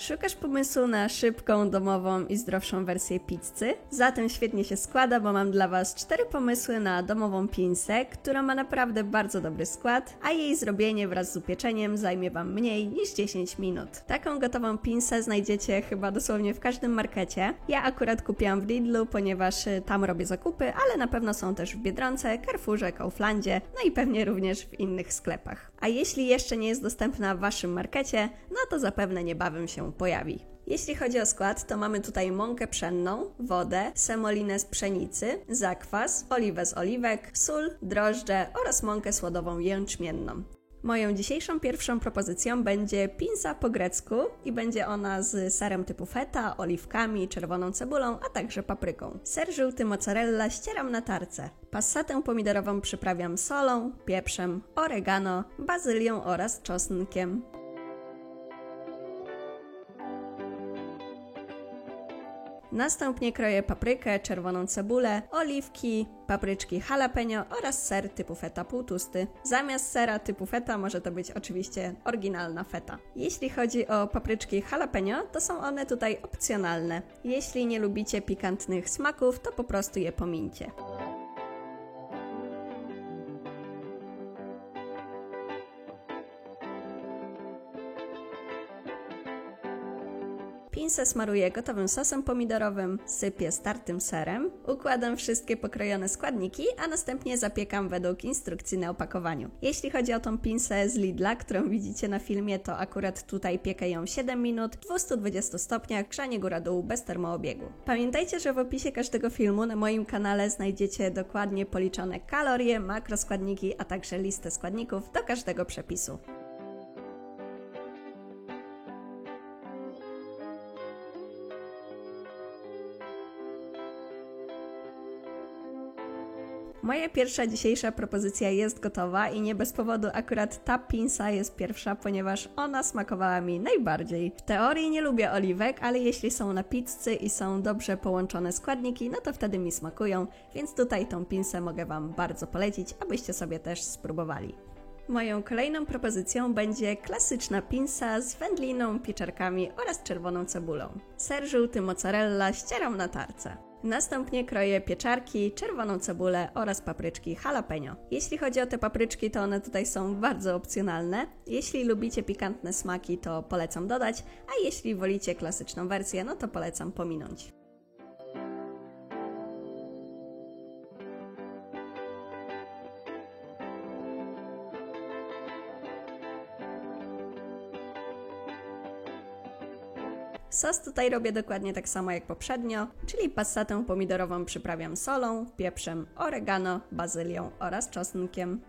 Szukasz pomysłu na szybką, domową i zdrowszą wersję pizzy? Zatem świetnie się składa, bo mam dla Was 4 pomysły na domową pizzę, która ma naprawdę bardzo dobry skład, a jej zrobienie wraz z upieczeniem zajmie Wam mniej niż 10 minut. Taką gotową pizzę znajdziecie chyba dosłownie w każdym markecie. Ja akurat kupiłam w Lidlu, ponieważ tam robię zakupy, ale na pewno są też w Biedronce, Carrefourze, Kauflandzie, no i pewnie również w innych sklepach. A jeśli jeszcze nie jest dostępna w Waszym markecie, no to zapewne niebawem się pojawi. Jeśli chodzi o skład, to mamy tutaj mąkę pszenną, wodę, semolinę z pszenicy, zakwas, oliwę z oliwek, sól, drożdże oraz mąkę słodową jęczmienną. Moją dzisiejszą pierwszą propozycją będzie pizza po grecku i będzie ona z serem typu feta, oliwkami, czerwoną cebulą, a także papryką. Ser żółty mozzarella ścieram na tarce. Passatę pomidorową przyprawiam solą, pieprzem, oregano, bazylią oraz czosnkiem. Następnie kroję paprykę, czerwoną cebulę, oliwki, papryczki jalapeno oraz ser typu feta półtusty. Zamiast sera typu feta może to być oczywiście oryginalna feta. Jeśli chodzi o papryczki jalapeno, to są one tutaj opcjonalne. Jeśli nie lubicie pikantnych smaków, to po prostu je pomińcie. Pizzę smaruję gotowym sosem pomidorowym, sypię startym serem, układam wszystkie pokrojone składniki, a następnie zapiekam według instrukcji na opakowaniu. Jeśli chodzi o tą pizzę z Lidla, którą widzicie na filmie, to akurat tutaj piekę ją 7 minut, 220 stopniach, grzanie góra-dół, bez termoobiegu. Pamiętajcie, że w opisie każdego filmu na moim kanale znajdziecie dokładnie policzone kalorie, makroskładniki, a także listę składników do każdego przepisu. Moja pierwsza dzisiejsza propozycja jest gotowa i nie bez powodu akurat ta pizza jest pierwsza, ponieważ ona smakowała mi najbardziej. W teorii nie lubię oliwek, ale jeśli są na pizzy i są dobrze połączone składniki, no to wtedy mi smakują, więc tutaj tą pizzę mogę Wam bardzo polecić, abyście sobie też spróbowali. Moją kolejną propozycją będzie klasyczna pizza z wędliną, pieczarkami oraz czerwoną cebulą. Ser żółty mozzarella ścieram na tarce. Następnie kroję pieczarki, czerwoną cebulę oraz papryczki jalapeno. Jeśli chodzi o te papryczki, to one tutaj są bardzo opcjonalne. Jeśli lubicie pikantne smaki, to polecam dodać, a jeśli wolicie klasyczną wersję, no to polecam pominąć. Sos tutaj robię dokładnie tak samo jak poprzednio, czyli passatę pomidorową przyprawiam solą, pieprzem, oregano, bazylią oraz czosnkiem.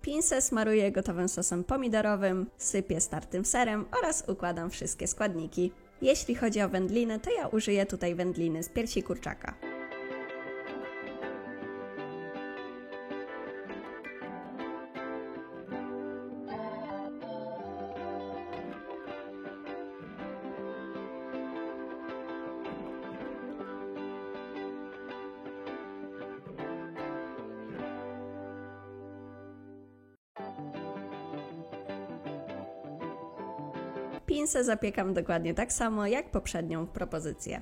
Pizzę smaruję gotowym sosem pomidorowym, sypię startym serem oraz układam wszystkie składniki. Jeśli chodzi o wędlinę, to ja użyję tutaj wędliny z piersi kurczaka. Pizzę zapiekam dokładnie tak samo jak poprzednią propozycję.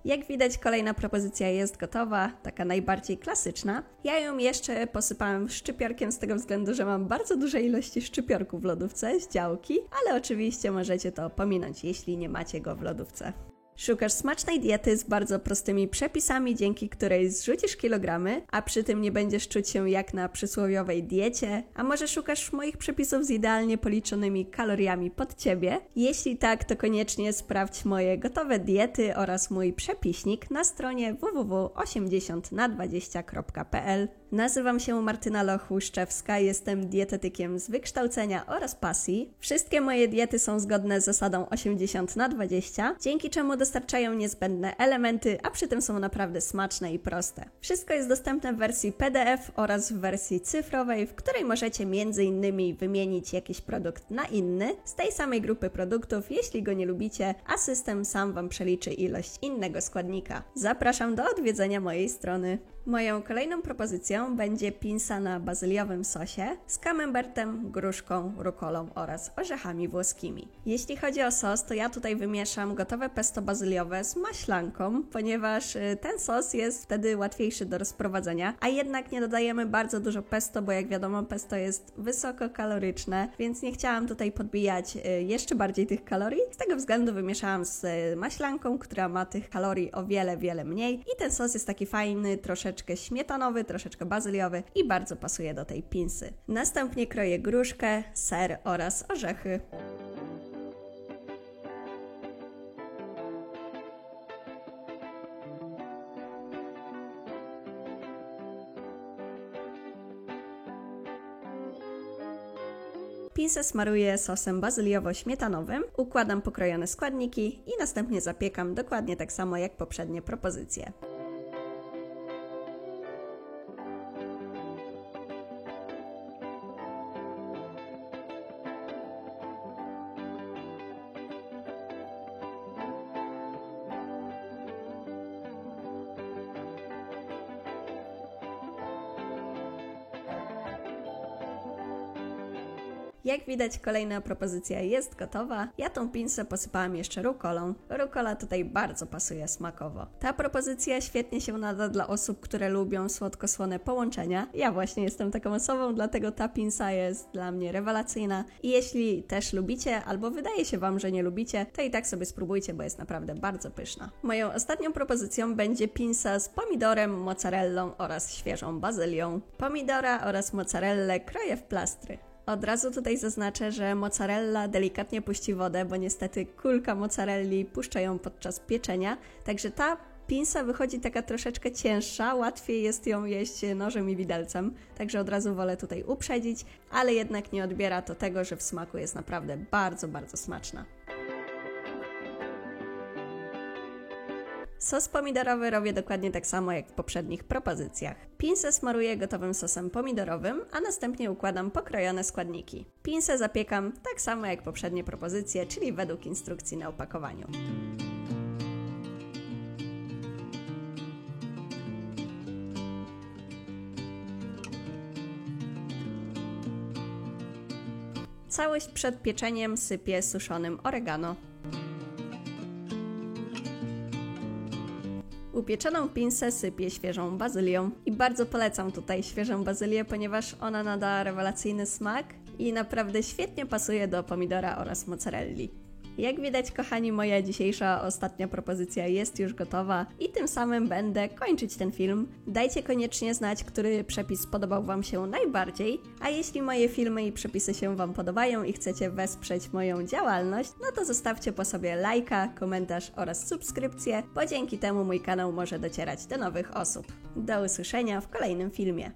Jak widać, kolejna propozycja jest gotowa, taka najbardziej klasyczna. Ja ją jeszcze posypałam szczypiorkiem z tego względu, że mam bardzo duże ilości szczypiorku w lodówce z działki, ale oczywiście możecie to pominąć, jeśli nie macie go w lodówce. Szukasz smacznej diety z bardzo prostymi przepisami, dzięki której zrzucisz kilogramy, a przy tym nie będziesz czuć się jak na przysłowiowej diecie? A może szukasz moich przepisów z idealnie policzonymi kaloriami pod Ciebie? Jeśli tak, to koniecznie sprawdź moje gotowe diety oraz mój przepiśnik na stronie www.80na20.pl. Nazywam się Martyna Loch-Łuszczewska, jestem dietetykiem z wykształcenia oraz pasji. Wszystkie moje diety są zgodne z zasadą 80/20, dzięki czemu dostarczają niezbędne elementy, a przy tym są naprawdę smaczne i proste. Wszystko jest dostępne w wersji PDF oraz w wersji cyfrowej, w której możecie m.in. wymienić jakiś produkt na inny z tej samej grupy produktów, jeśli go nie lubicie, a system sam Wam przeliczy ilość innego składnika. Zapraszam do odwiedzenia mojej strony. Moją kolejną propozycją będzie pinsa na bazyliowym sosie z camembertem, gruszką, rukolą oraz orzechami włoskimi. Jeśli chodzi o sos, to ja tutaj wymieszam gotowe pesto bazyliowe z maślanką, ponieważ ten sos jest wtedy łatwiejszy do rozprowadzenia, a jednak nie dodajemy bardzo dużo pesto, bo jak wiadomo pesto jest wysokokaloryczne, więc nie chciałam tutaj podbijać jeszcze bardziej tych kalorii. Z tego względu wymieszałam z maślanką, która ma tych kalorii o wiele mniej i ten sos jest taki fajny, troszeczkę śmietanowy, troszeczkę bazyliowy i bardzo pasuje do tej pinsy. Następnie kroję gruszkę, ser oraz orzechy. Pinsę smaruję sosem bazyliowo-śmietanowym, układam pokrojone składniki i następnie zapiekam dokładnie tak samo jak poprzednie propozycje. Jak widać, kolejna propozycja jest gotowa. Ja tą pinsę posypałam jeszcze rukolą. Rukola tutaj bardzo pasuje smakowo. Ta propozycja świetnie się nada dla osób, które lubią słodko-słone połączenia. Ja właśnie jestem taką osobą, dlatego ta pinsa jest dla mnie rewelacyjna. I jeśli też lubicie, albo wydaje się Wam, że nie lubicie, to i tak sobie spróbujcie, bo jest naprawdę bardzo pyszna. Moją ostatnią propozycją będzie pinsa z pomidorem, mozzarellą oraz świeżą bazylią. Pomidora oraz mozzarellę kroję w plastry. Od razu tutaj zaznaczę, że mozzarella delikatnie puści wodę, bo niestety kulka mozzarelli puszcza ją podczas pieczenia, także ta pinsa wychodzi taka troszeczkę cięższa, łatwiej jest ją jeść nożem i widelcem, także od razu wolę tutaj uprzedzić, ale jednak nie odbiera to tego, że w smaku jest naprawdę bardzo smaczna. Sos pomidorowy robię dokładnie tak samo jak w poprzednich propozycjach. Pinsę smaruję gotowym sosem pomidorowym, a następnie układam pokrojone składniki. Pinsę zapiekam tak samo jak poprzednie propozycje, czyli według instrukcji na opakowaniu. Całość przed pieczeniem sypię suszonym oregano. Upieczoną pinsę sypię świeżą bazylią i bardzo polecam tutaj świeżą bazylię, ponieważ ona nada rewelacyjny smak i naprawdę świetnie pasuje do pomidora oraz mozzarelli. Jak widać, kochani, moja dzisiejsza ostatnia propozycja jest już gotowa i tym samym będę kończyć ten film. Dajcie koniecznie znać, który przepis podobał Wam się najbardziej, a jeśli moje filmy i przepisy się Wam podobają i chcecie wesprzeć moją działalność, no to zostawcie po sobie lajka, komentarz oraz subskrypcję, bo dzięki temu mój kanał może docierać do nowych osób. Do usłyszenia w kolejnym filmie.